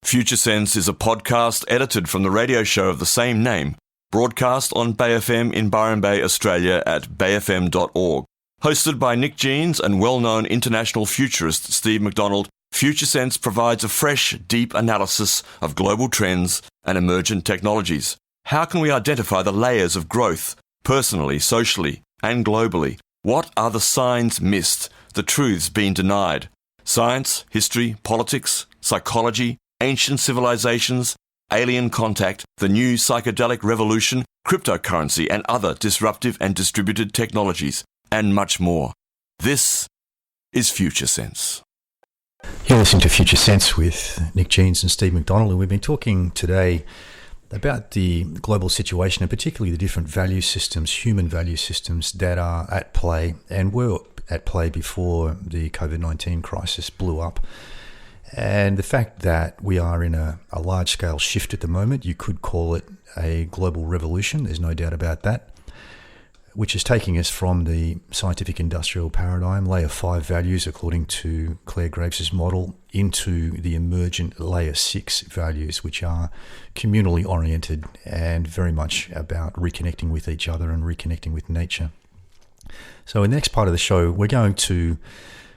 Future Sense is a podcast edited from the radio show of the same name, broadcast on Bay FM in Byron Bay, Australia at bayfm.org. Hosted by Nick Jeans and well-known international futurist Steve McDonald, Future Sense provides a fresh, deep analysis of global trends and emergent technologies. How can we identify the layers of growth, personally, socially, and globally? What are the signs missed, the truths being denied? Science, history, politics, psychology, ancient civilizations, alien contact, the new psychedelic revolution, cryptocurrency and other disruptive and distributed technologies, and much more. This is Future Sense. You're listening to Future Sense with Nick Jeans and Steve McDonald, and we've been talking today about the global situation and particularly the different value systems, human value systems that are at play and were at play before the COVID-19 crisis blew up. And the fact that we are in a large-scale shift at the moment, you could call it a global revolution, there's no doubt about that, which is taking us from the scientific industrial paradigm, layer 5 values, according to Claire Graves' model, into the emergent layer 6 values, which are communally oriented and very much about reconnecting with each other and reconnecting with nature. So in the next part of the show, we're going to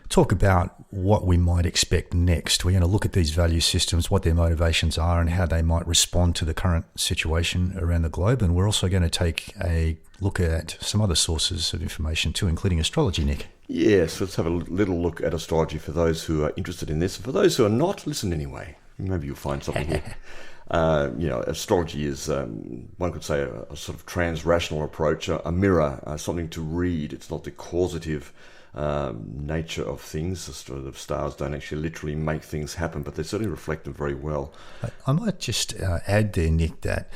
talk about what we might expect next. We're going to look at these value systems, what their motivations are, and how they might respond to the current situation around the globe. And we're also going to take a look at some other sources of information too, including astrology, Nick. Yes, let's have a little look at astrology for those who are interested in this. For those who are not, listen anyway. Maybe you'll find something here. Astrology is, one could say, a sort of trans-rational approach, a mirror, something to read. It's not the causative nature of things. The stars don't actually literally make things happen, but they certainly reflect them very well. I might just add there, Nick, that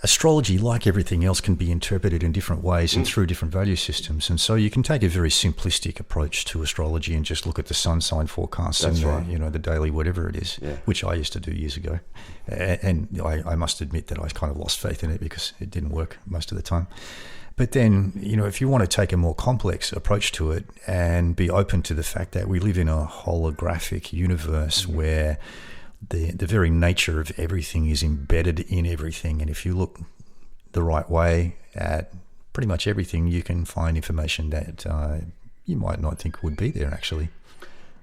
astrology, like everything else, can be interpreted in different ways and through different value systems. And so you can take a very simplistic approach to astrology and just look at the sun sign forecasts. That's and right. The daily whatever it is, yeah. Which I used to do years ago. And I must admit that I kind of lost faith in it because it didn't work most of the time. But then, if you want to take a more complex approach to it and be open to the fact that we live in a holographic universe where the very nature of everything is embedded in everything. And if you look the right way at pretty much everything, you can find information that you might not think would be there, actually.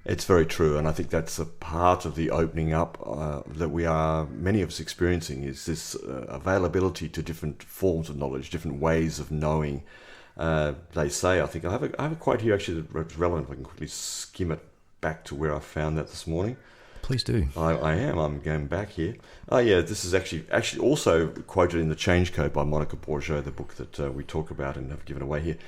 It's very true, and I think that's a part of the opening up that many of us experiencing, is this availability to different forms of knowledge, different ways of knowing. They say, I think I have a quote here actually that's relevant. I can quickly skim it back to where I found that this morning. Please do. I'm going back here. Oh yeah, this is actually also quoted in the Change Code by Monica Bourgeot, the book that we talk about and have given away here.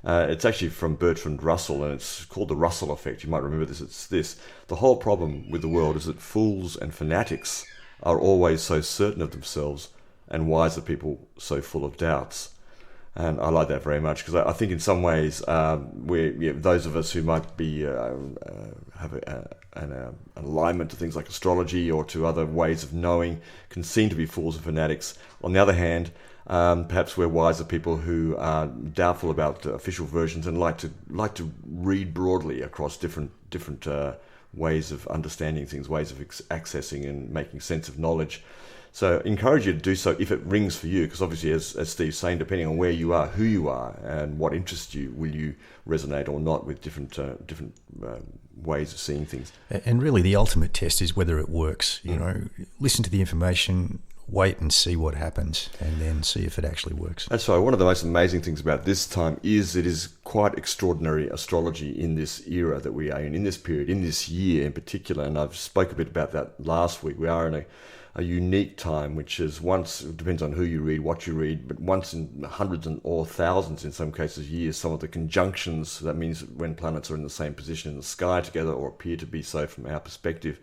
It's actually from Bertrand Russell, and it's called the Russell effect. You might remember this. It's this: the whole problem with the world is that fools and fanatics are always so certain of themselves, and wiser people so full of doubts. And I like that very much, because I think in some ways those of us who might be have an alignment to things like astrology or to other ways of knowing can seem to be fools and fanatics. On the other hand, perhaps we're wiser people who are doubtful about official versions and like to read broadly across different ways of understanding things, ways of accessing and making sense of knowledge. So I encourage you to do so if it rings for you, because obviously, as Steve's saying, depending on where you are, who you are, and what interests you, will you resonate or not with different ways of seeing things. And really, the ultimate test is whether it works. Listen to the information, wait and see what happens, and then see if it actually works. That's right. One of the most amazing things about this time is it is quite extraordinary astrology in this era that we are in this period, in this year in particular. And I've spoke a bit about that last week. We are in a unique time, which is once, it depends on who you read, what you read, but once in hundreds or thousands, in some cases years, some of the conjunctions, that means when planets are in the same position in the sky together, or appear to be so from our perspective.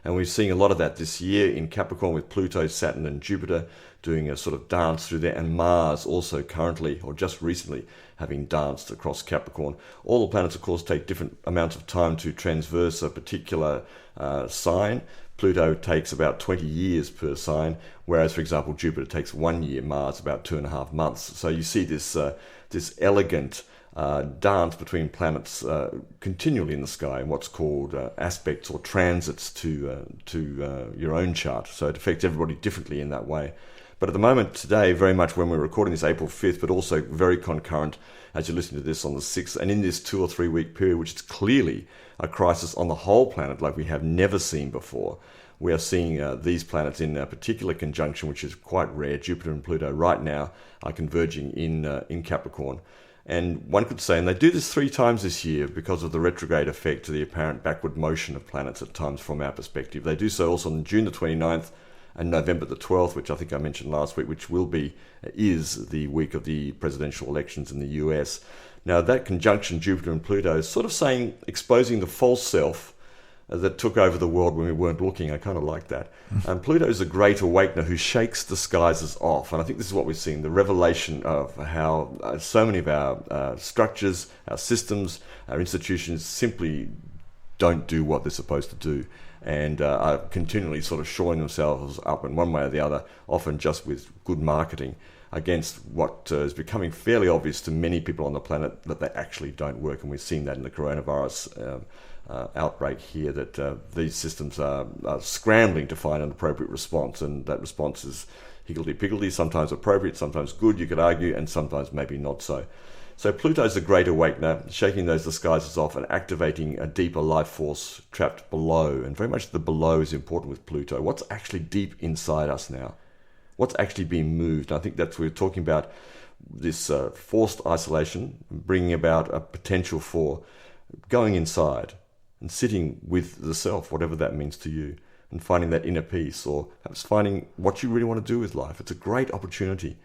And we're seeing a lot of that this year in Capricorn, with Pluto, Saturn and Jupiter doing a sort of dance through there, and Mars also currently, or just recently, having danced across Capricorn. All the planets, of course, take different amounts of time to transverse a particular sign. Pluto takes about 20 years per sign, whereas, for example, Jupiter takes 1 year, Mars about 2.5 months. So you see this elegant dance between planets continually in the sky in what's called aspects or transits to your own chart. So it affects everybody differently in that way. But at the moment today, very much when we're recording this April 5th, but also very concurrent as you listen to this on the 6th, and in this 2 or 3 week period, which is clearly a crisis on the whole planet like we have never seen before. We are seeing these planets in a particular conjunction, which is quite rare. Jupiter and Pluto right now are converging in Capricorn. And one could say, and they do this 3 times this year because of the retrograde effect to the apparent backward motion of planets at times from our perspective. They do so also on June the 29th and November the 12th, which I think I mentioned last week, which is the week of the presidential elections in the US. Now that conjunction, Jupiter and Pluto, is sort of saying, exposing the false self that took over the world when we weren't looking. I kind of like that. And Pluto is a great awakener who shakes disguises off. And I think this is what we're seeing, the revelation of how so many of our structures, our systems, our institutions simply don't do what they're supposed to do, and are continually sort of shoring themselves up in one way or the other, often just with good marketing, against what is becoming fairly obvious to many people on the planet that they actually don't work. And we've seen that in the coronavirus outbreak here, that these systems are scrambling to find an appropriate response, and that response is higgledy-piggledy, sometimes appropriate, sometimes good, you could argue, and sometimes maybe not so. So Pluto's a great awakener, shaking those disguises off and activating a deeper life force trapped below. And very much the below is important with Pluto. What's actually deep inside us now? What's actually being moved? And I think that's what we're talking about, this forced isolation, bringing about a potential for going inside and sitting with the self, whatever that means to you, and finding that inner peace, or perhaps finding what you really want to do with life. It's a great opportunity.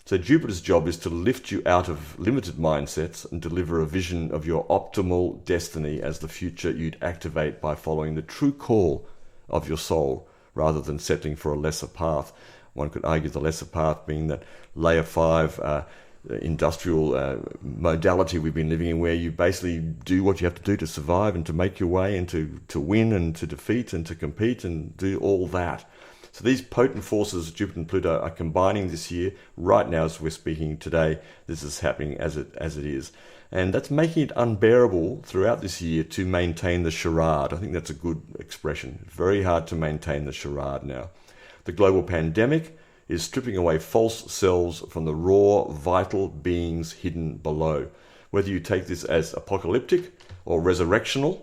So Jupiter's job is to lift you out of limited mindsets and deliver a vision of your optimal destiny as the future you'd activate by following the true call of your soul, rather than settling for a lesser path. One could argue the lesser path being that layer 5 industrial modality we've been living in, where you basically do what you have to do to survive and to make your way and to win and to defeat and to compete and do all that. So these potent forces, Jupiter and Pluto, are combining this year. Right now, as we're speaking today, this is happening as it is. And that's making it unbearable throughout this year to maintain the charade. I think that's a good expression. Very hard to maintain the charade now. The global pandemic is stripping away false selves from the raw, vital beings hidden below. Whether you take this as apocalyptic or resurrectional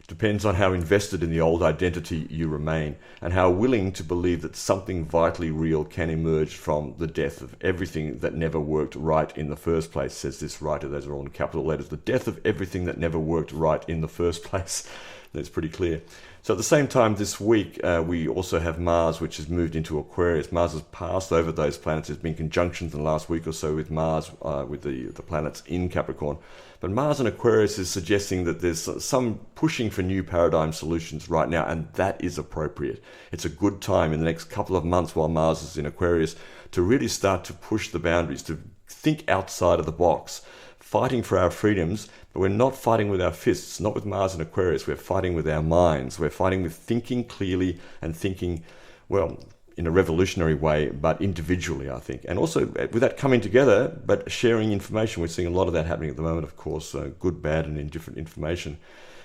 depends on how invested in the old identity you remain, and how willing to believe that something vitally real can emerge from the death of everything that never worked right in the first place, says this writer. Those are all in capital letters. The death of everything that never worked right in the first place. That's pretty clear. So at the same time this week, we also have Mars, which has moved into Aquarius. Mars has passed over those planets. There's been conjunctions in the last week or so with Mars, with the planets in Capricorn. But Mars in Aquarius is suggesting that there's some pushing for new paradigm solutions right now, and that is appropriate. It's a good time in the next couple of months while Mars is in Aquarius to really start to push the boundaries, to think outside of the box, fighting for our freedoms. But we're not fighting with our fists, not with Mars and Aquarius. We're fighting with our minds. We're fighting with thinking clearly and thinking, well, in a revolutionary way, but individually, I think. And also with that coming together, but sharing information. We're seeing a lot of that happening at the moment, of course, good, bad, and indifferent information.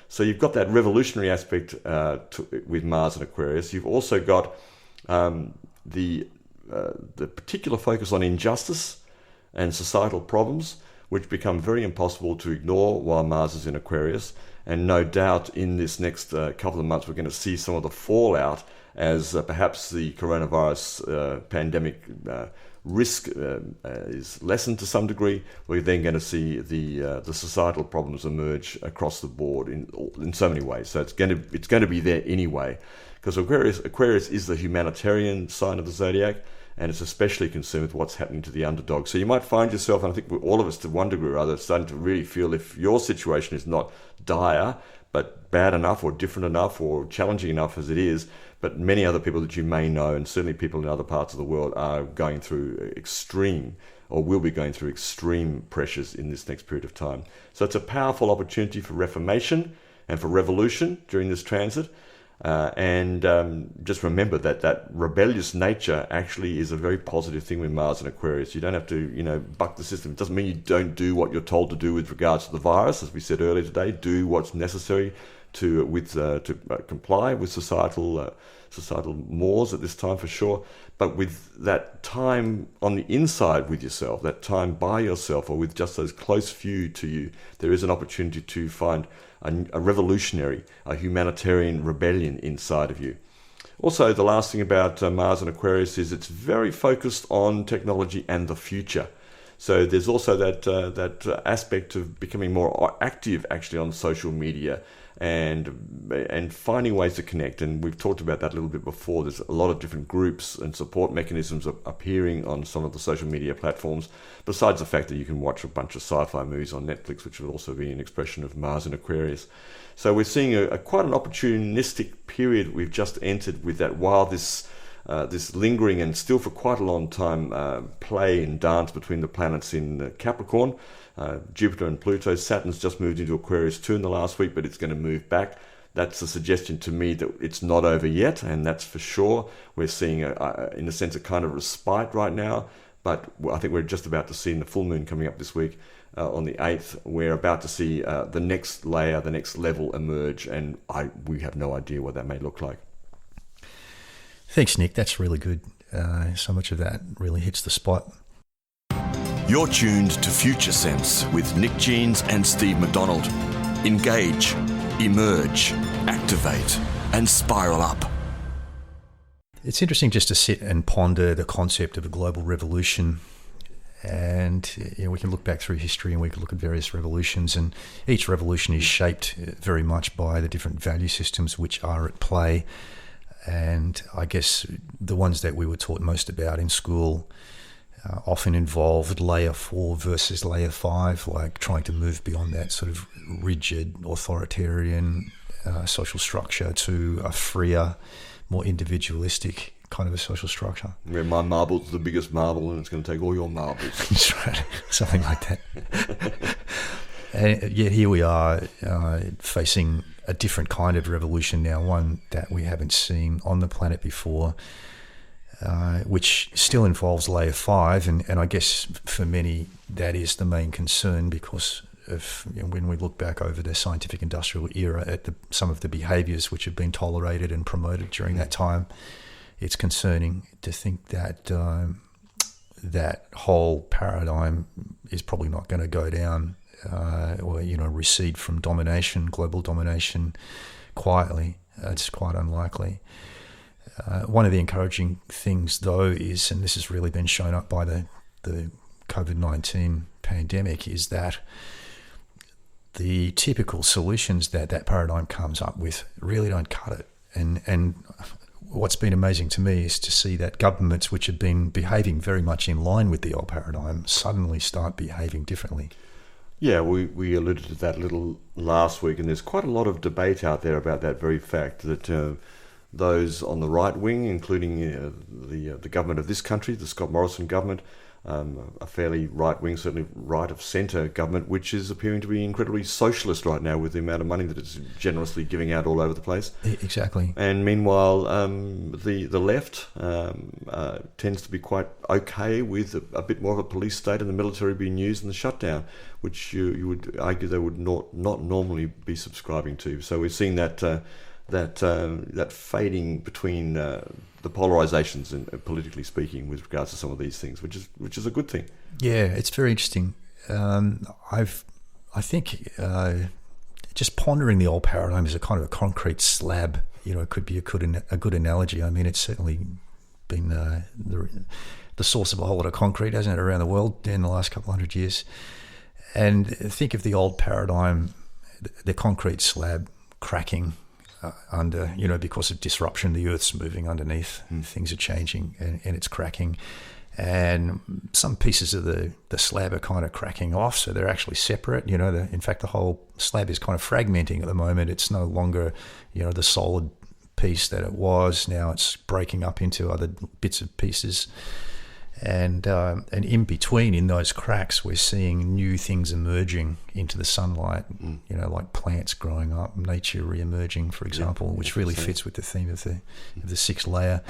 So you've got that revolutionary aspect with Mars and Aquarius. You've also got the particular focus on injustice and societal problems, which become very impossible to ignore while Mars is in Aquarius. And no doubt in this next couple of months, we're going to see some of the fallout as perhaps the coronavirus pandemic risk is lessened to some degree. We're then going to see the societal problems emerge across the board in so many ways. So it's going to be there anyway, because Aquarius is the humanitarian sign of the zodiac, and it's especially concerned with what's happening to the underdog. So you might find yourself, and I think all of us to one degree or other, starting to really feel if your situation is not dire, but bad enough or different enough or challenging enough as it is, but many other people that you may know, and certainly people in other parts of the world, are going through extreme, or will be going through extreme pressures in this next period of time. So it's a powerful opportunity for reformation and for revolution during this transit. Just remember that rebellious nature actually is a very positive thing with Mars and Aquarius. You don't have to, buck the system. It doesn't mean you don't do what you're told to do with regards to the virus, as we said earlier today. Do what's necessary to comply with societal mores at this time for sure. But with that time on the inside with yourself, that time by yourself, or with just those close few to you, there is an opportunity to find a revolutionary, a humanitarian rebellion inside of you. Also, the last thing about Mars and Aquarius is it's very focused on technology and the future. So there's also that aspect of becoming more active actually on social media and finding ways to connect. And we've talked about that a little bit before. There's a lot of different groups and support mechanisms appearing on some of the social media platforms, besides the fact that you can watch a bunch of sci-fi movies on Netflix, which would also be an expression of Mars and Aquarius. So we're seeing quite an opportunistic period we've just entered with that, while this lingering and still for quite a long time play and dance between the planets in Capricorn, Jupiter and Pluto. Saturn's just moved into Aquarius too in the last week, but it's going to move back. That's a suggestion to me that it's not over yet, and that's for sure. We're seeing, in a sense, a kind of respite right now, but I think we're just about to see in the full moon coming up this week on the 8th, we're about to see the next layer, the next level emerge, and we have no idea what that may look like. Thanks, Nick. That's really good. So much of that really hits the spot. You're tuned to Future Sense with Nick Jeans and Steve McDonald. Engage, emerge, activate, and spiral up. It's interesting just to sit and ponder the concept of a global revolution. And we can look back through history and we can look at various revolutions, and each revolution is shaped very much by the different value systems which are at play. And I guess the ones that we were taught most about in school often involved layer 4 versus layer 5, like trying to move beyond that sort of rigid, authoritarian social structure to a freer, more individualistic kind of a social structure. Where my marble's the biggest marble and it's going to take all your marbles. That's right, something like that. And yet here we are facing a different kind of revolution now, one that we haven't seen on the planet before, which still involves layer 5. And I guess for many, that is the main concern, because of when we look back over the scientific industrial era at some of the behaviours which have been tolerated and promoted during that time, it's concerning to think that that whole paradigm is probably not going to go down or recede from domination, global domination, quietly. It's quite unlikely. One of the encouraging things, though, is, and this has really been shown up by the COVID-19 pandemic, is that the typical solutions that paradigm comes up with really don't cut it. And what's been amazing to me is to see that governments which have been behaving very much in line with the old paradigm suddenly start behaving differently. Yeah, we alluded to that a little last week, and there's quite a lot of debate out there about that very fact, that those on the right wing, including the government of this country, the Scott Morrison government, a fairly right wing, certainly right of centre government, which is appearing to be incredibly socialist right now with the amount of money that it's generously giving out all over the place. Exactly. And meanwhile, the left tends to be quite okay with a bit more of a police state and the military being used in the shutdown, which you would argue they would not normally be subscribing to. So we're seeing that fading between the polarizations, and politically speaking, with regards to some of these things, which is a good thing. Yeah, it's very interesting. I think just pondering the old paradigm as a kind of a concrete slab, it could be a good analogy. I mean, it's certainly been the source of a whole lot of concrete, hasn't it, around the world in the last couple of hundred years. And think of the old paradigm, the concrete slab cracking under, because of disruption, the earth's moving underneath, things are changing, and it's cracking. And some pieces of the slab are kind of cracking off, so they're actually separate. In fact, the whole slab is kind of fragmenting at the moment. It's no longer, the solid piece that it was. Now it's breaking up into other bits of pieces. And in between, in those cracks, we're seeing new things emerging into the sunlight, like plants growing up, nature re-emerging, for example, which really fits with the theme of the sixth layer.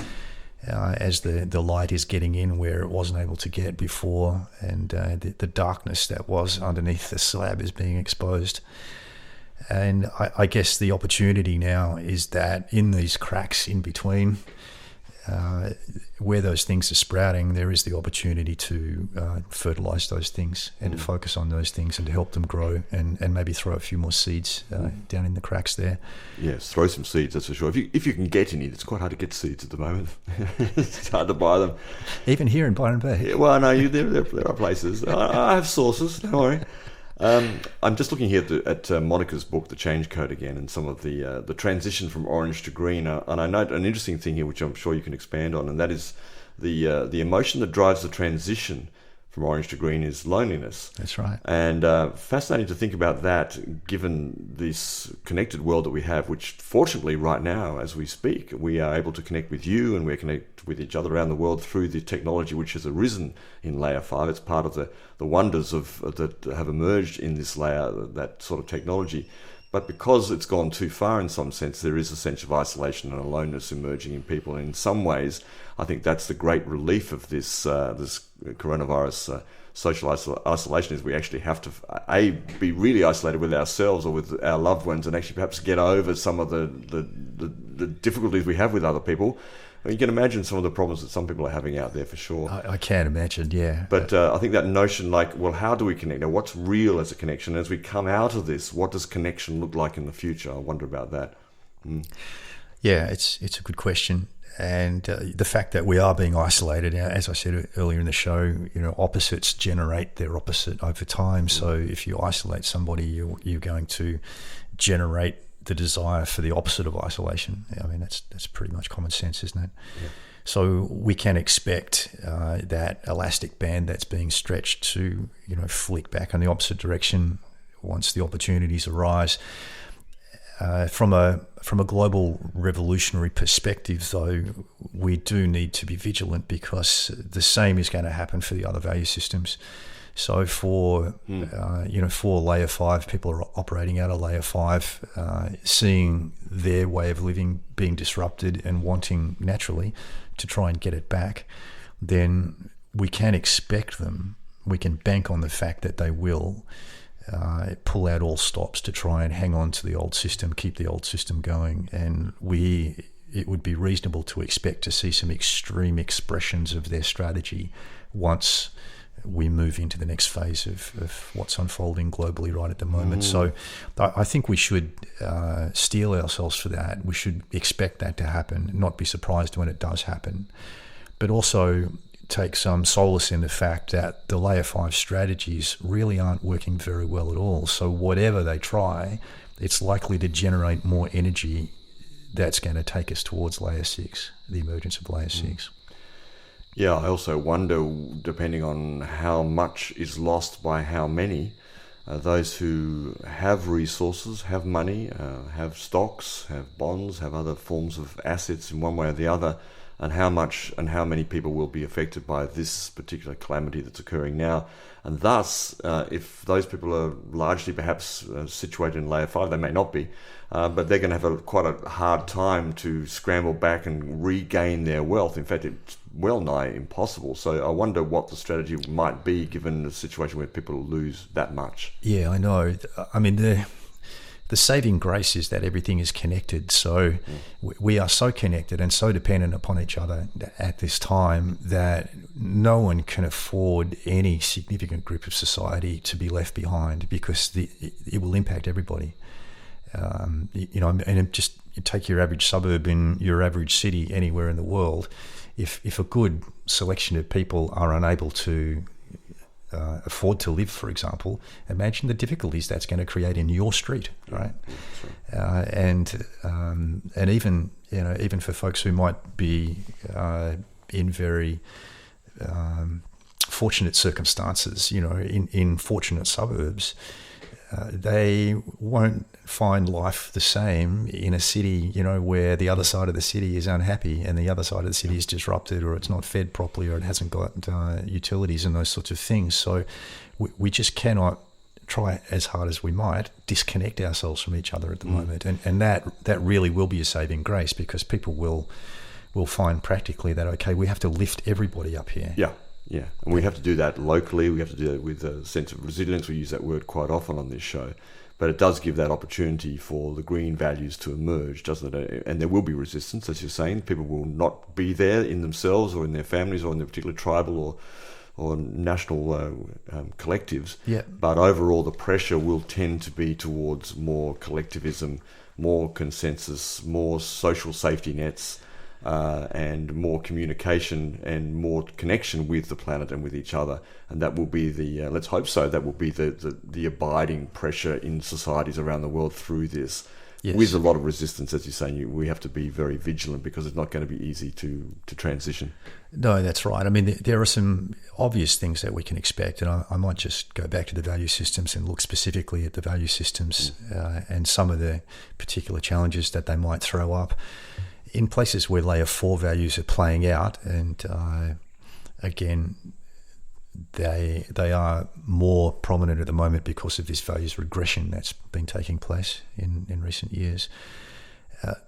As the light is getting in where it wasn't able to get before, and the darkness that was underneath the slab is being exposed. And I guess the opportunity now is that in these cracks in between, where those things are sprouting, there is the opportunity to fertilize those things and to focus on those things and to help them grow and maybe throw a few more seeds down in the cracks there. Yes, throw some seeds, that's for sure. If you can get any, it's quite hard to get seeds at the moment. It's hard to buy them. Even here in Byron Bay. Yeah, well, no, there are places. I have sources, don't worry. I'm just looking here at Monica's book, The Change Code, again, and some of the transition from orange to green. And I note an interesting thing here, which I'm sure you can expand on, and that is the emotion that drives the transition from orange to green is loneliness. That's right. And fascinating to think about that, given this connected world that we have, which fortunately right now, as we speak, we are able to connect with you and we're connected with each other around the world through the technology which has arisen in layer 5. It's part of the wonders that have emerged in this layer, that sort of technology. But because it's gone too far in some sense, there is a sense of isolation and aloneness emerging in people. And in some ways, I think that's the great relief of this coronavirus social isolation, is we actually have to be really isolated with ourselves or with our loved ones, and actually perhaps get over some of the difficulties we have with other people. You can imagine some of the problems that some people are having out there, for sure. I can imagine, yeah. But I think that notion, how do we connect? Now, what's real as a connection? As we come out of this, what does connection look like in the future? I wonder about that. Yeah, it's a good question. And the fact that we are being isolated, as I said earlier in the show, opposites generate their opposite over time. So if you isolate somebody, you're going to generate the desire for the opposite of isolation. I mean, that's pretty much common sense, isn't it? Yeah. So we can expect that elastic band that's being stretched to, flick back in the opposite direction once the opportunities arise. From a global revolutionary perspective, though, we do need to be vigilant, because the same is going to happen for the other value systems. So for layer 5, people are operating out of layer 5, seeing their way of living being disrupted and wanting naturally to try and get it back, then we can expect them, we can bank on the fact that they will pull out all stops to try and hang on to the old system, keep the old system going. And it would be reasonable to expect to see some extreme expressions of their strategy once we move into the next phase of what's unfolding globally right at the moment. So I think we should steel ourselves for that. We should expect that to happen, not be surprised when it does happen, but also take some solace in the fact that the layer 5 strategies really aren't working very well at all. So whatever they try, it's likely to generate more energy that's going to take us towards layer 6, the emergence of layer 6. Yeah, I also wonder, depending on how much is lost by how many, those who have resources, have money, have stocks, have bonds, have other forms of assets in one way or the other, and how much and how many people will be affected by this particular calamity that's occurring now. And thus, if those people are largely perhaps situated in layer 5, they may not be, but they're going to have quite a hard time to scramble back and regain their wealth. In fact, it's well nigh impossible. So I wonder what the strategy might be given the situation where people lose that much. Yeah, I know. I mean, the saving grace is that everything is connected. So we are so connected and so dependent upon each other at this time that no one can afford any significant group of society to be left behind, because it will impact everybody. And just take your average suburb in your average city anywhere in the world. If a good selection of people are unable to afford to live, for example, imagine the difficulties that's going to create in your street, right? And even for folks who might be in very fortunate circumstances, in fortunate suburbs, they won't find life the same in a city, where the other side of the city is unhappy and the other side of the city is disrupted, or it's not fed properly, or it hasn't got utilities and those sorts of things. So we just cannot, try as hard as we might, disconnect ourselves from each other at the moment. And that really will be a saving grace, because people will find practically that, okay, we have to lift everybody up here. Yeah, and we have to do that locally. We have to do it with a sense of resilience. We use that word quite often on this show. But it does give that opportunity for the green values to emerge, doesn't it? And there will be resistance, as you're saying. People will not be there in themselves or in their families or in their particular tribal or national collectives. Yeah. But overall, the pressure will tend to be towards more collectivism, more consensus, more social safety nets, and more communication and more connection with the planet and with each other. And that will be let's hope so, that will be the abiding pressure in societies around the world through this. Yes. With a lot of resistance, as you're saying, we have to be very vigilant, because it's not going to be easy to transition. No, that's right. I mean, there are some obvious things that we can expect, and I might just go back to the value systems and look specifically at the value systems and some of the particular challenges that they might throw up in places where layer 4 values are playing out. And again, they are more prominent at the moment because of this values regression that's been taking place in recent years.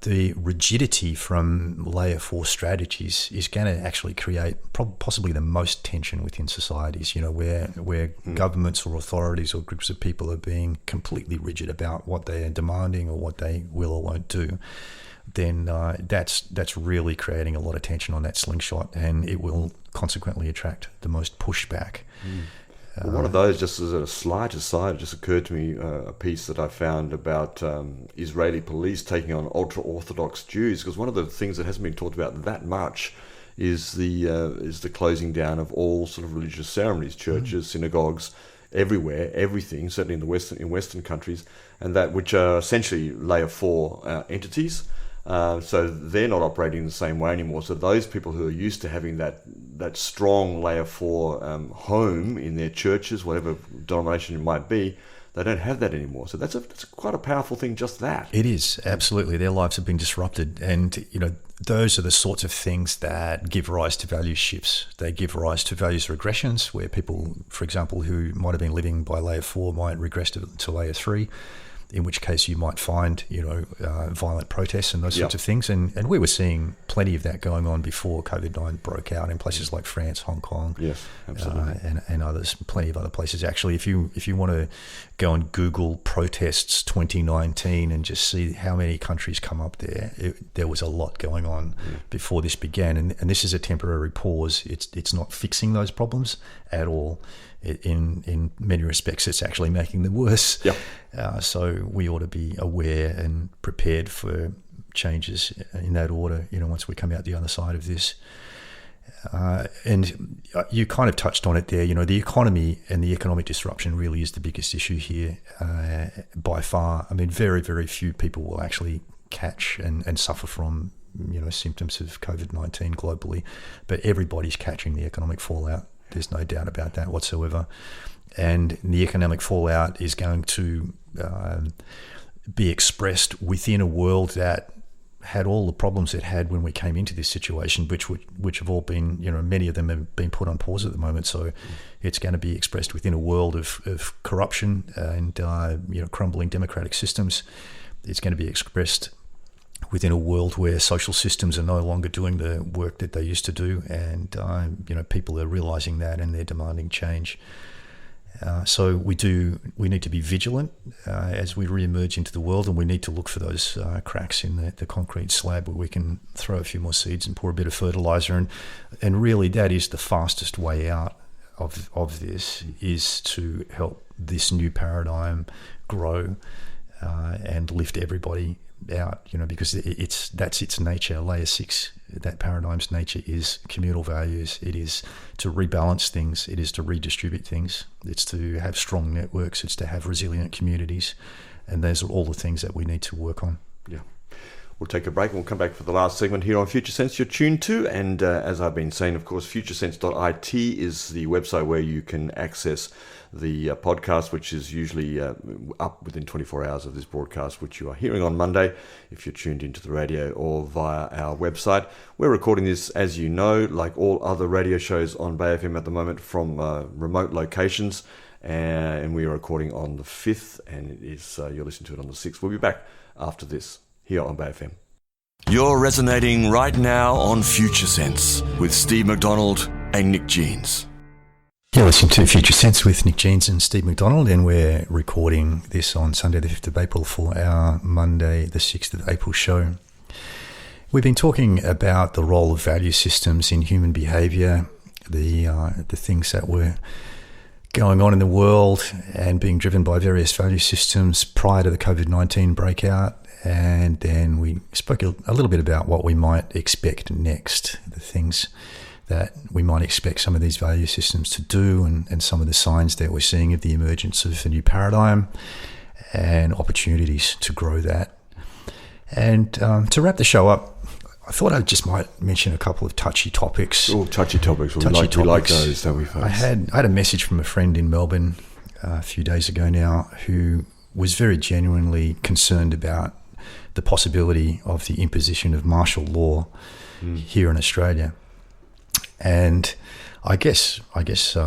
The rigidity from layer 4 strategies is going to actually create possibly the most tension within societies, where governments or authorities or groups of people are being completely rigid about what they are demanding or what they will or won't do. Then that's really creating a lot of tension on that slingshot, and it will consequently attract the most pushback. Well, one of those, just as a slight aside, just occurred to me, a piece that I found about Israeli police taking on ultra-Orthodox Jews, because one of the things that hasn't been talked about that much is the closing down of all sort of religious ceremonies, churches, synagogues, everywhere, everything, certainly in Western countries, and that which are essentially layer 4 entities. So they're not operating the same way anymore. So those people who are used to having that strong layer 4 home in their churches, whatever denomination it might be, they don't have that anymore. So that's quite a powerful thing, just that. It is, absolutely. Their lives have been disrupted. And, those are the sorts of things that give rise to value shifts. They give rise to values regressions, where people, for example, who might have been living by layer 4 might regress to layer 3. In which case you might find, violent protests and those sorts of things. And we were seeing plenty of that going on before COVID-19 broke out in places like France, Hong Kong, yes, absolutely, and others, plenty of other places. Actually, if you want to go and Google protests 2019 and just see how many countries come up there, there was a lot going on before this began. And this is a temporary pause. It's not fixing those problems at all. In many respects, it's actually making them worse. So we ought to be aware and prepared for changes in that order, once we come out the other side of this. And you kind of touched on it there. The economy and the economic disruption really is the biggest issue here by far. I mean, very, very few people will actually catch and suffer from symptoms of COVID-19 globally, but everybody's catching the economic fallout. There's no doubt about that whatsoever. And the economic fallout is going to be expressed within a world that had all the problems it had when we came into this situation, which have all been, many of them have been put on pause at the moment. So it's going to be expressed within a world of corruption and, crumbling democratic systems. It's going to be expressed within a world where social systems are no longer doing the work that they used to do, and people are realizing that, and they're demanding change. So we need to be vigilant as we re-emerge into the world, and we need to look for those cracks in the concrete slab where we can throw a few more seeds and pour a bit of fertilizer, and really that is the fastest way out of this, is to help this new paradigm grow and lift everybody out, because that's its nature. Layer 6, that paradigm's nature is communal values. It is to rebalance things. It is to redistribute things. It's to have strong networks. It's to have resilient communities, and those are all the things that we need to work on. Yeah. We'll take a break and we'll come back for the last segment here on Future Sense you're tuned to. And as I've been saying, of course, futuresense.it is the website where you can access the podcast, which is usually up within 24 hours of this broadcast, which you are hearing on Monday if you're tuned into the radio or via our website. We're recording this, as you know, like all other radio shows on Bay FM at the moment, from remote locations. And we are recording on the 5th, and it is you're listening to it on the 6th. We'll be back after this here on Bay FM. You're resonating right now on Future Sense with Steve McDonald and Nick Jeans. You're listening to Future Sense with Nick Jeans and Steve McDonald, and we're recording this on Sunday the 5th of April for our Monday the 6th of April show. We've been talking about the role of value systems in human behaviour, the things that were going on in the world and being driven by various value systems prior to the COVID-19 breakout. And then we spoke a little bit about what we might expect next, the things that we might expect some of these value systems to do, and some of the signs that we're seeing of the emergence of a new paradigm and opportunities to grow that. And to wrap the show up, I thought I just might mention a couple of touchy topics. Oh, touchy topics. We like those, don't we, folks? I had a message from a friend in Melbourne a few days ago now who was very genuinely concerned about the possibility of the imposition of martial law here in Australia. And I guess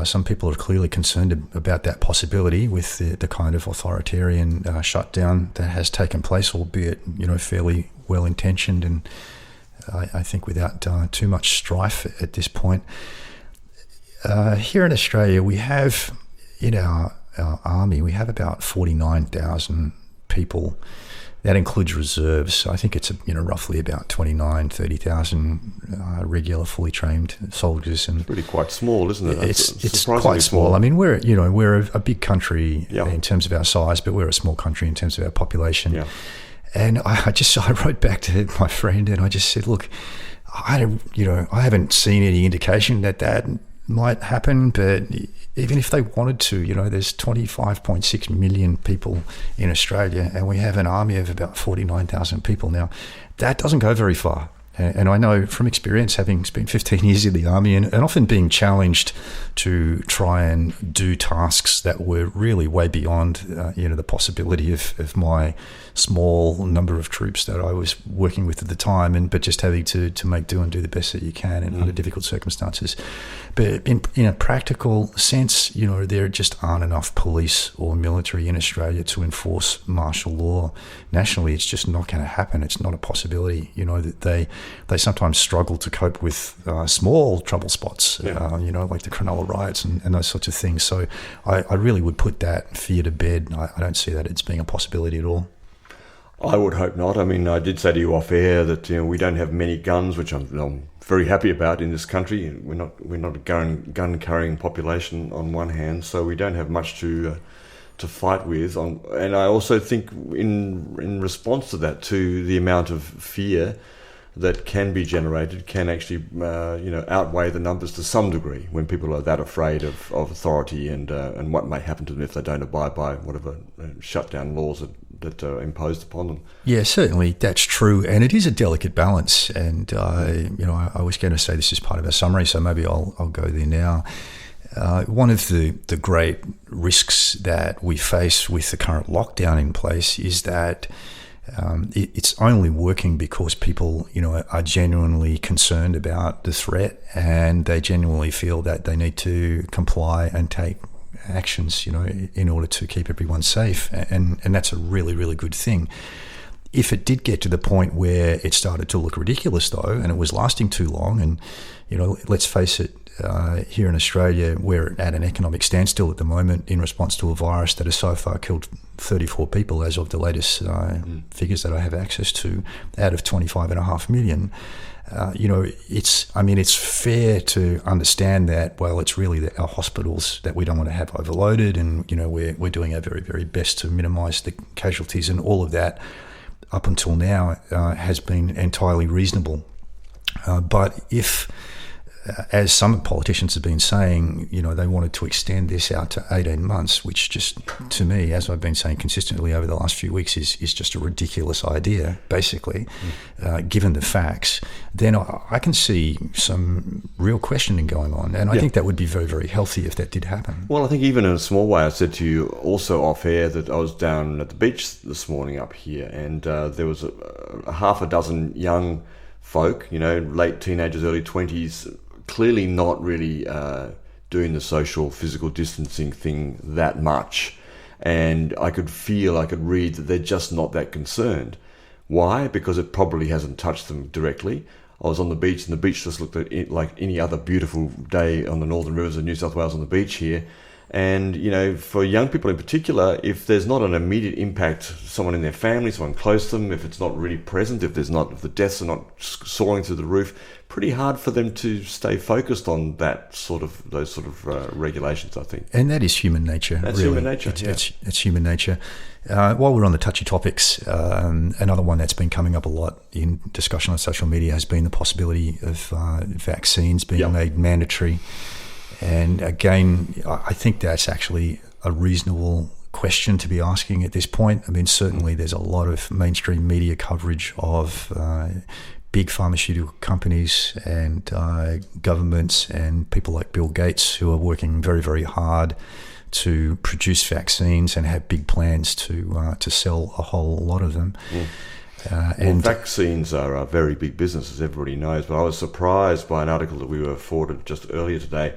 some people are clearly concerned about that possibility with the kind of authoritarian shutdown that has taken place, albeit fairly well intentioned and I think without too much strife at this point. Here in Australia, we have in our army, we have about 49,000 people. That includes reserves. I think it's roughly about 30,000 regular, fully trained soldiers. And it's really quite small, isn't it? It's quite small. I mean, we're a big country in terms of our size, but we're a small country in terms of our population. Yeah. And I wrote back to my friend and I just said, look, I haven't seen any indication that might happen, but even if they wanted to, there's 25.6 million people in Australia and we have an army of about 49,000 people. Now, that doesn't go very far. And I know from experience, having spent 15 years in the army and often being challenged to try and do tasks that were really way beyond, the possibility of my small number of troops that I was working with at the time, but just having to make do and do the best that you can under difficult circumstances. But in a practical sense, there just aren't enough police or military in Australia to enforce martial law nationally. It's just not going to happen. It's not a possibility. That they sometimes struggle to cope with small trouble spots, like the Cronulla riots and those sorts of things. So I really would put that fear to bed. I don't see that it's being a possibility at all. I would hope not. I mean, I did say to you off air that we don't have many guns, which I'm very happy about in this country. We're not a gun carrying population on one hand, so we don't have much to fight with. And I also think in response to that, to the amount of fear that can be generated can actually outweigh the numbers to some degree when people are that afraid of authority and what may happen to them if they don't abide by whatever shutdown laws that are imposed upon them. Yeah, certainly that's true, and it is a delicate balance. And I was going to say this is part of our summary, so maybe I'll go there now. One of the great risks that we face with the current lockdown in place is that it's only working because people, are genuinely concerned about the threat and they genuinely feel that they need to comply and take actions, in order to keep everyone safe. And that's a really, really good thing. If it did get to the point where it started to look ridiculous, though, and it was lasting too long, and, let's face it, here in Australia, we're at an economic standstill at the moment in response to a virus that has so far killed 34 people as of the latest figures that I have access to out of 25.5 million. It's fair to understand that, well, it's really our hospitals that we don't want to have overloaded, and, we're doing our very, very best to minimise the casualties, and all of that up until now has been entirely reasonable. But if as some politicians have been saying, they wanted to extend this out to 18 months, which just, to me, as I've been saying consistently over the last few weeks, is just a ridiculous idea, basically, given the facts. Then I can see some real questioning going on. And I think that would be very, very healthy if that did happen. Well, I think even in a small way, I said to you also off air that I was down at the beach this morning up here, and there was a half a dozen young folk, late teenagers, early 20s, clearly not really doing the social, physical distancing thing that much. And I could read that they're just not that concerned. Why? Because it probably hasn't touched them directly. I was on the beach, and the beach just looked like any other beautiful day on the northern rivers of New South Wales on the beach here. And, for young people in particular, if there's not an immediate impact, someone in their family, someone close to them, if it's not really present, if the deaths are not soaring through the roof, pretty hard for them to stay focused on those sort of regulations, I think. And that is human nature. That's really. Human nature. It's human nature. While we're on the touchy topics, another one that's been coming up a lot in discussion on social media has been the possibility of vaccines being made mandatory. And again, I think that's actually a reasonable question to be asking at this point. I mean, certainly there's a lot of mainstream media coverage of big pharmaceutical companies and governments and people like Bill Gates who are working very, very hard to produce vaccines and have big plans to sell a whole lot of them. And vaccines are a very big business, as everybody knows. But I was surprised by an article that we were forwarded just earlier today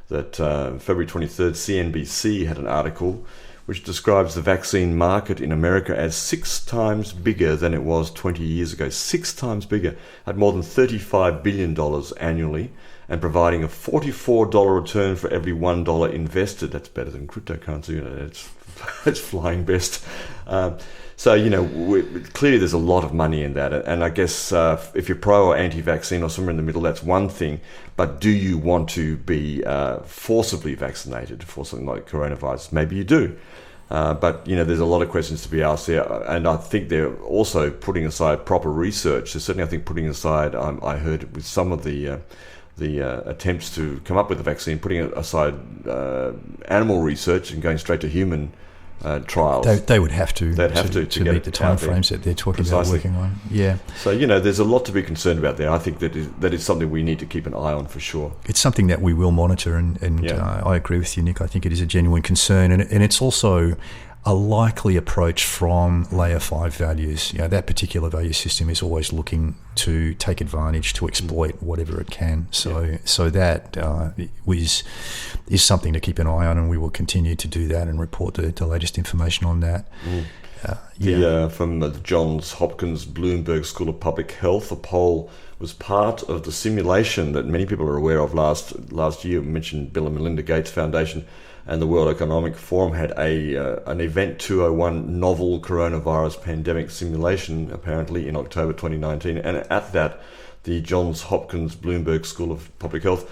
that February 23rd, CNBC had an article which describes the vaccine market in America as 6 times bigger than it was 20 years ago. 6 times bigger, at more than $35 billion annually, and providing a $44 return for every $1 invested. That's better than cryptocurrency. It's flying best. So, clearly there's a lot of money in that. And I guess if you're pro or anti-vaccine or somewhere in the middle, that's one thing. But do you want to be forcibly vaccinated for something like coronavirus? Maybe you do. But, there's a lot of questions to be asked there. And I think they're also putting aside proper research. They're certainly, I think, putting aside, I heard with some of the attempts to come up with a vaccine, putting aside animal research and going straight to human trials. They would have to. They'd have to meet the timeframes that they're talking about working on. Yeah. So there's a lot to be concerned about there. I think that is something we need to keep an eye on for sure. It's something that we will monitor, and I agree with you, Nick. I think it is a genuine concern, and it's also a likely approach from layer 5 values. That particular value system is always looking to take advantage, to exploit whatever it can. So that is something to keep an eye on, and we will continue to do that and report the latest information on that. From the Johns Hopkins Bloomberg School of Public Health, a poll was part of the simulation that many people are aware of last year. We mentioned Bill and Melinda Gates Foundation and the World Economic Forum had an Event 201 novel coronavirus pandemic simulation, apparently, in October 2019. And at that, the Johns Hopkins Bloomberg School of Public Health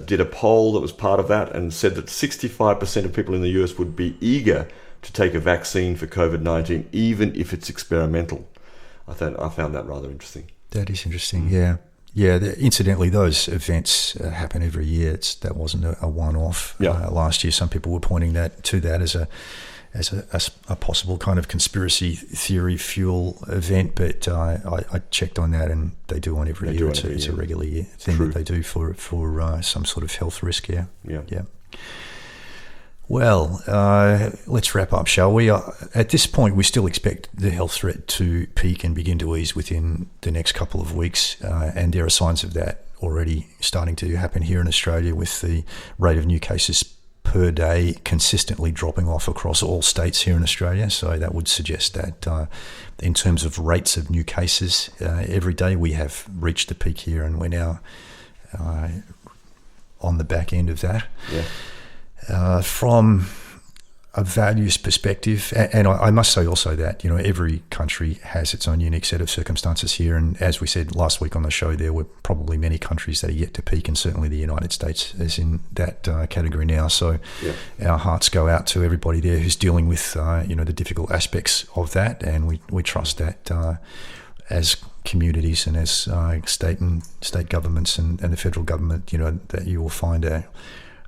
did a poll that was part of that and said that 65% of people in the US would be eager to take a vaccine for COVID-19, even if it's experimental. I found that rather interesting. That is interesting, yeah. Yeah, incidentally, those events happen every year. That wasn't a one-off last year. Some people were pointing to that as a possible kind of conspiracy theory fuel event, but I checked on that, and they do one every year. It's a regular thing that they do for some sort of health risk. Yeah. Well, let's wrap up, shall we? At this point, we still expect the health threat to peak and begin to ease within the next couple of weeks, and there are signs of that already starting to happen here in Australia, with the rate of new cases per day consistently dropping off across all states here in Australia. So that would suggest that in terms of rates of new cases every day, we have reached the peak here, and we're now on the back end of that. Yeah. From a values perspective, and I must say also that every country has its own unique set of circumstances here, and as we said last week on the show, there were probably many countries that are yet to peak, and certainly the United States is in that category now. So our hearts go out to everybody there who's dealing with the difficult aspects of that, and we trust that as communities and as state governments and the federal government, that you will find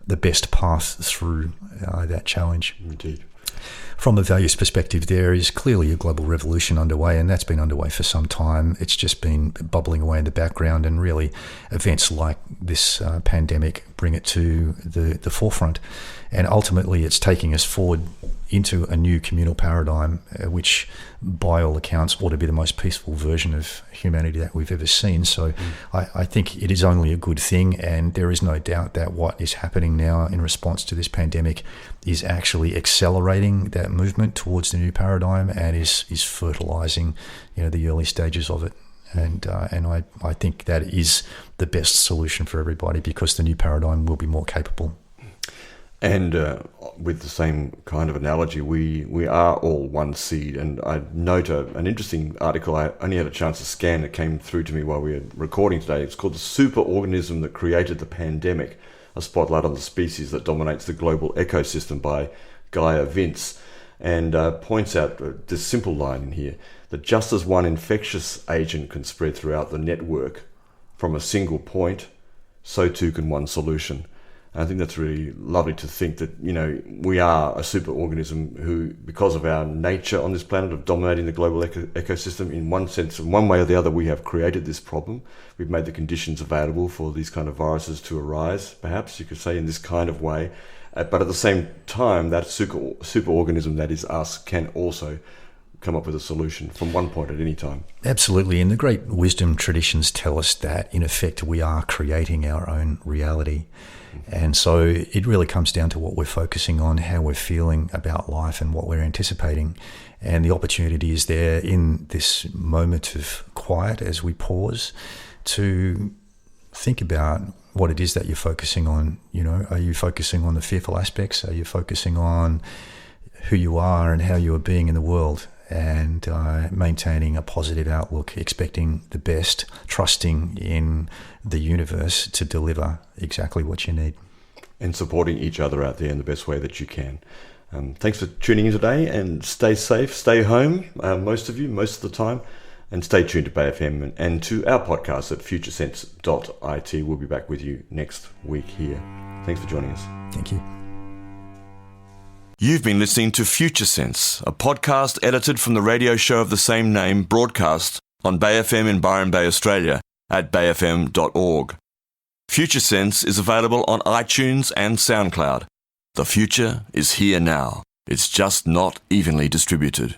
the best path through that challenge. Indeed. From a values perspective, there is clearly a global revolution underway, and that's been underway for some time. It's just been bubbling away in the background, and really events like this pandemic bring it to the forefront. And ultimately, it's taking us forward into a new communal paradigm, which by all accounts ought to be the most peaceful version of humanity that we've ever seen. So I think it is only a good thing, and there is no doubt that what is happening now in response to this pandemic is actually accelerating that movement towards the new paradigm and is fertilizing the early stages of it. And I think that is the best solution for everybody, because the new paradigm will be more capable. And with the same kind of analogy, we are all one seed. And I note an interesting article I only had a chance to scan that came through to me while we were recording today. It's called The Superorganism That Created the Pandemic, a spotlight on the species that dominates the global ecosystem, by Gaia Vince, and points out this simple line in here, that just as one infectious agent can spread throughout the network from a single point, so too can one solution. And I think that's really lovely to think that, we are a superorganism who, because of our nature on this planet of dominating the global ecosystem, in one sense, in one way or the other, we have created this problem. We've made the conditions available for these kind of viruses to arise, perhaps you could say, in this kind of way. But at the same time, that superorganism that is us can also come up with a solution from one point at any time. Absolutely. And the great wisdom traditions tell us that, in effect, we are creating our own reality. And so it really comes down to what we're focusing on, how we're feeling about life and what we're anticipating. And the opportunity is there in this moment of quiet as we pause to think about what it is that you're focusing on. Are you focusing on the fearful aspects? Are you focusing on who you are and how you are being in the world? And maintaining a positive outlook, expecting the best, trusting in the universe to deliver exactly what you need. And supporting each other out there in the best way that you can. Thanks for tuning in today, and stay safe, stay home, most of the time, and stay tuned to Bay FM and to our podcast at futuresense.it. We'll be back with you next week here. Thanks for joining us. Thank you. You've been listening to Future Sense, a podcast edited from the radio show of the same name, broadcast on Bay FM in Byron Bay, Australia, at bayfm.org. Future Sense is available on iTunes and SoundCloud. The future is here now. It's just not evenly distributed.